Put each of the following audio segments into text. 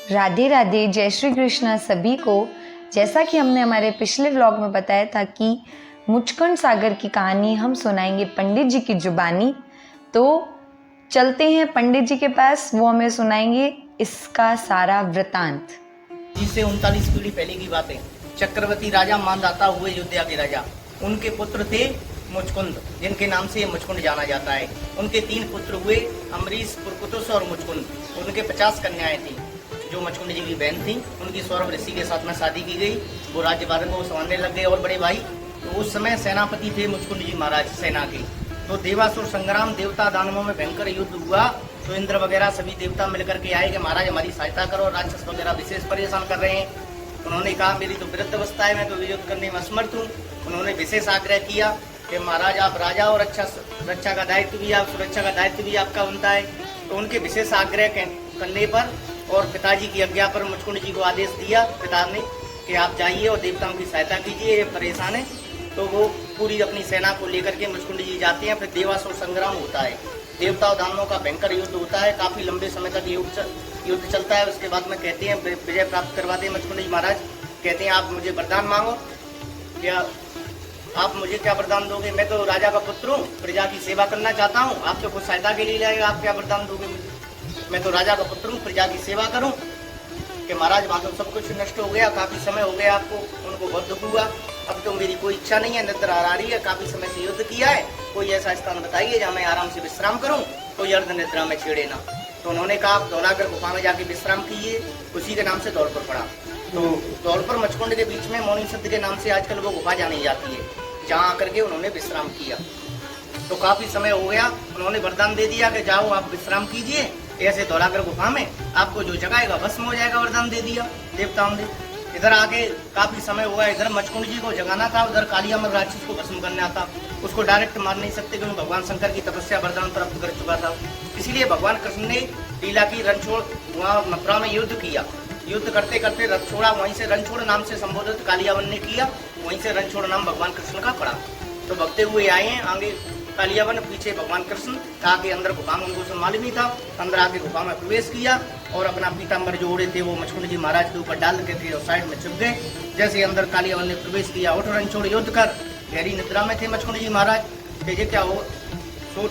राधे राधे, जय श्री कृष्णा सभी को। जैसा कि हमने हमारे पिछले व्लॉग में बताया था कि मुचकुंद सागर की कहानी हम सुनाएंगे पंडित जी की जुबानी। तो चलते हैं पंडित जी के पास, वो हमें सुनाएंगे इसका सारा वृतांत। जिससे 39 पीढ़ी पहले की बात है। चक्रवर्ती राजा मानदाता हुए अयोध्या के राजा। उनके पुत्र थे मुचकुंद, जिनके नाम से मुचकुंद जाना जाता है। उनके 3 पुत्र हुए, अमरीश, पुरकुतुस और मुचकुंद। उनके 50 कन्याएं थी। जो मुचकुंद जी की बहन थी, उनकी सौरभ ऋषि के साथ में शादी की गई। वो राज्यभार को संभालने लग गए और बड़े भाई। तो उस समय सेनापति थे मुचकुंद जी महाराज सेना के। तो देवासुर संग्राम, देवता दानवों में भयंकर युद्ध हुआ। तो इंद्र वगैरह सभी देवता मिलकर के आए कि महाराज हमारी सहायता करो, राक्षस वगैरह विशेष परेशान कर रहे हैं। उन्होंने कहा मेरी तो वृद्ध अवस्था है, मैं तो युद्ध करने में असमर्थ हूँ। उन्होंने विशेष आग्रह किया कि महाराज आप राजा और रक्षा का दायित्व भी, आप सुरक्षा का दायित्व भी आपका बनता है। तो उनके विशेष आग्रह करने पर और पिताजी की आज्ञा पर मुचकुंद जी को आदेश दिया पिता ने कि आप जाइए और देवताओं की सहायता कीजिए, ये परेशान है। तो वो पूरी अपनी सेना को लेकर के मुचकुंद जी जाते हैं। फिर देवासुर संग्राम होता है, देवता और दानवों का भयंकर युद्ध होता है। काफी लंबे समय तक युद्ध चलता है। उसके बाद में कहते हैं विजय प्राप्त करवाते हैं मुचकुंद जी महाराज। कहते हैं आप मुझे वरदान मांगो, क्या आप मुझे क्या वरदान दोगे? मैं तो राजा का पुत्र हूँ, प्रजा की सेवा करना चाहता हूँ, आपसे कुछ सहायता के लिए जाएगा, आप क्या वरदान दोगे मुझे? मैं तो राजा का पुत्र हूँ, प्रजा की सेवा करूँ। कि महाराज वहाँ तो सब कुछ नष्ट हो गया, काफी समय हो गया आपको, उनको बहुत दुख हुआ। अब तो मेरी कोई इच्छा नहीं है, निद्रा आ रही है, काफी समय से युद्ध किया है, कोई ऐसा स्थान बताइए जहाँ मैं आराम से विश्राम करूँ, कोई अर्ध निद्रा में छेड़े ना। तो उन्होंने कहा आप धौलाकर गुफा में जाके विश्राम कीजिए। उसी के नाम से धौलपुर पड़ा। तो धौलपुर मचकुंड के बीच में मौनी सिद्ध के नाम से आजकल वो गुफा जानी जाती है, जहाँ आकर के उन्होंने विश्राम किया। तो काफी समय हो गया, उन्होंने वरदान दे दिया कि जाओ आप विश्राम कीजिए, ऐसे धौलाकर गुफा में आपको जो जगाएगा भस्म हो जाएगा, वरदान दे दिया देवताओं ने। इधर आके काफी समय हुआ, इधर मचकुंड जी को जगाना था, उधर कालियामल राक्षस को भस्म करना था। उसको डायरेक्ट मार नहीं सकते क्योंकि भगवान शंकर की तपस्या वरदान प्राप्त कर चुका था। इसलिए भगवान कृष्ण ने लीला की रणछोड़ वहाँ मथुरा में युद्ध किया। युद्ध करते करते रणछोड़ा, वहीं से रणछोड़ नाम से संबोधित कालियावन ने किया, वहीं से रणछोड़ नाम भगवान कृष्ण का पड़ा। तो भगते हुए आए हैं आगे कालियावन, पीछे भगवान कृष्ण। आगे अंदर गुफा में उनको मालूम ही था, अंदर आके गुफा में प्रवेश किया और अपना पीताम्बर जो ओढ़े थे वो मुचकुंद जी महाराज के ऊपर डाल के थे और साइड में छुप गए। जैसे अंदर कालियावन ने प्रवेश किया, उठ रणछोड़ युद्ध कर। गहरी निद्रा में थे मुचकुंद जी महाराज। ये क्या हो, सो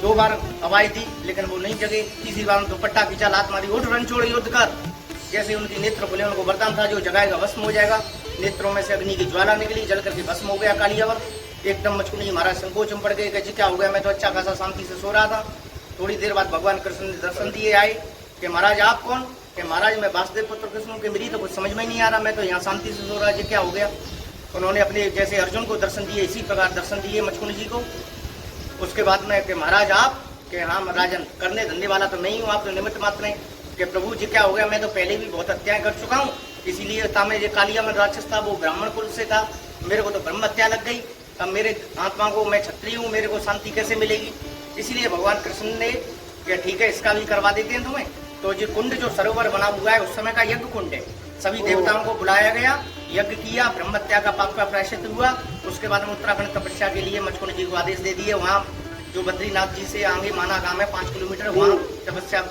2 बार आवाज दी लेकिन वो नहीं जगे। तीसरी बार दुपट्टा खींचा, लात मारी, उठ रणछोड़ युद्ध कर। जैसे उनके नेत्र खुले, उनको वरदान था जो जगाएगा भस्म हो जाएगा। नेत्रों में से अग्नि की ज्वाला निकली, जल करके भस्म हो गया कालियावन। एकदम मुचकुंद जी महाराज संकोच में पड़ गए कि क्या हो गया, मैं तो अच्छा खासा शांति से सो रहा था। थोड़ी देर बाद भगवान कृष्ण ने दर्शन दिए आए कि महाराज आप कौन? कि महाराज मैं वासुदेव पुत्र कृष्ण हूँ। कि मेरी तो कुछ समझ में नहीं आ रहा, मैं तो यहाँ शांति से सो रहा, जी क्या हो गया? उन्होंने अपने जैसे अर्जुन को दर्शन दिए, इसी प्रकार दर्शन दिए मुचकुंद जी को। उसके बाद में कि महाराज आप? कि हाँ राजन, करने धंधे वाला तो नहीं हूँ, आप तो निमित्त मात्र हैं। कि प्रभु जी क्या हो गया, मैं तो पहले भी बहुत हत्याएं कर चुका हूँ, इसीलिए तामे जो कालियामल राक्षस था वो ब्राह्मण कुल से था, मेरे को तो ब्रह्म हत्या लग गई। अब मेरे आत्मा को, मैं क्षत्रिय हूँ, मेरे को शांति कैसे मिलेगी? इसलिए भगवान कृष्ण ने क्या ठीक है इसका भी करवा देते हैं तुम्हें। तो जो कुंड जो सरोवर बना हुआ है उस समय का यज्ञ कुंड है। सभी देवताओं को बुलाया गया, यज्ञ किया, ब्रह्म हत्या का पाप का प्रायश्चित हुआ। उसके बाद में उत्तराखंड तपस्या के लिए मुचकुंद जी को आदेश दे दिए। वहाँ जो बद्रीनाथ जी से आगे माना गांव है 5 किलोमीटर, वहाँ तपस्या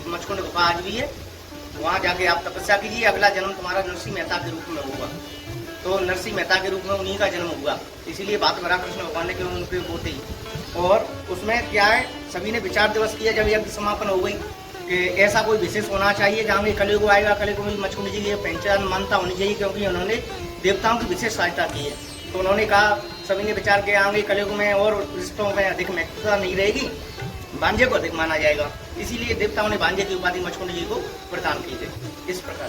मुचकुंद गुफा आज भी है, वहाँ जाके आप तपस्या कीजिए। अगला जन्म तुम्हारा नरसिंह मेहता के रूप में होगा। तो नरसिंह मेहता के रूप में उन्हीं का जन्म हुआ, इसीलिए बात भरा कृष्ण भगवान ने क्यों उनके पोते ही। और उसमें क्या है, सभी ने विचार दिवस किया जब यज्ञ समापन हो गई कि ऐसा कोई विशेष होना चाहिए जहाँ में कलयुग आएगा, कलयुग में मुचकुंद जी की पहचान मानता होनी चाहिए, क्योंकि उन्होंने देवताओं की विशेष सहायता की है। तो उन्होंने कहा, सभी ने विचार किया आगे कलयुग में और रिश्तों में अधिक महत्वता नहीं रहेगी, भांजे को अधिक माना जाएगा। इसीलिए देवताओं ने भांजे की उपाधि मुचकुंद जी को प्रदान की गई। इस प्रकार